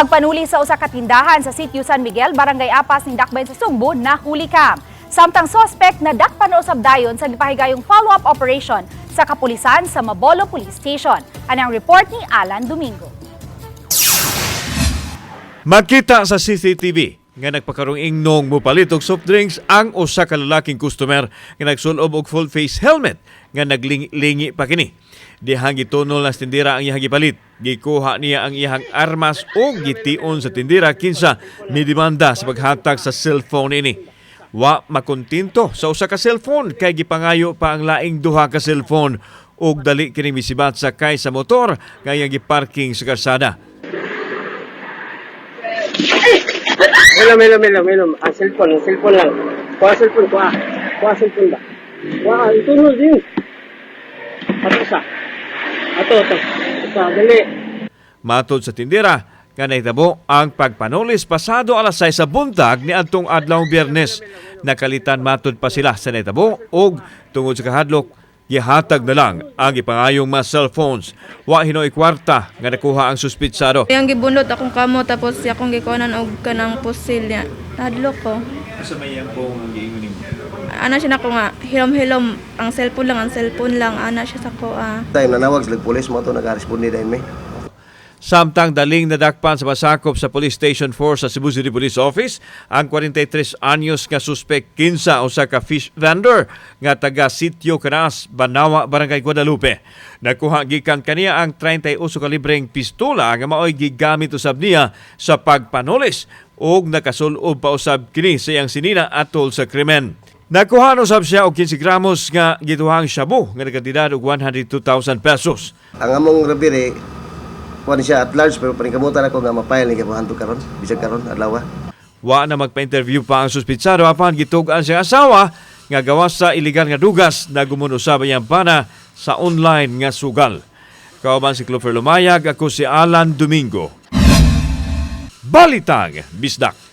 Pagpanuli sa usa ka tindahan sa sitio San Miguel, Barangay Apas ning Dakbayan sa Sugbo, nahuli ka. Samtang suspect na dakpan usab dayon sa gipahigayong follow-up operation sa kapulisan sa Mabolo Police Station. Anang report ni Alan Domingo. Makita sa CCTV nga nagpakarong ingnog mopalit og soft drinks ang usa ka lalaking customer nga nagsulob og full face helmet nga naglingi pa kini. Dihang gitunol na sa tindira ang iyang gipalit. Gikuha niya ang iyang armas o gition sa tindira kinsa midemanda sa paghatag sa cellphone ini. Wa makontinto sa usa ka cellphone kay gipangayo pa ang laing duha ka cellphone ug dali kini misibat sakay sa motor nga iyang giparking sa kalsada. Melom. Ang cellphone lang. Kuha cellphone ba? Itunod din. Ato. Dali. Matod sa tindira, nga nahitabo ang pagpanolis pasado alas 6 sa buntag ni adtong adlaw Biyernes. Nakalitan matod pa sila sa nahitabo og tungod sa kahadlok, gihatag na lang ang ipangayong mga cellphones. Wa hinoy kwarta nga nakuha ang suspitsado. Yang gibunot akong kamo tapos akong gikuanan og kanang pusil niya. Hadlok ko. Sa may pong ang giingon nimo? Ana siya nako nga hilom-hilom ang cellphone lang ana siya sa ko. Time nanawag sa pulis mo to nag-responde din may. Samtang daling nadakpan sa pasakop sa Police Station 4 sa Cebu City Police Office, ang 43 anyos nga suspect kinsa usa ka fish vendor nga taga Sitio Canas, Banawa, Barangay Guadalupe. Nakuha gikan kaniya ang 38 kalibreng pistola nga maoy gigamit usab niya sa pagpanolis ug nakasulob pa usab kini sa iyang sinina atol sa krimen. Nakuha usab siya og 15 gramos nga gituhang shabu nga nagkantidad og 102,000 pesos. Ang among rabire kuan siya at large pero paningkamutan ako nga mapayal ni kabuhanto karon bisag karon adlaw. Wa na magpa-interview pa ang suspitsado apan gitug-an siyang asawa nga gawas sa iligal nga dugas na gumunusab iyang pana sa online nga sugal. Kauban si Clover Lumayag, ako si Alan Domingo. Balitang Bisdak.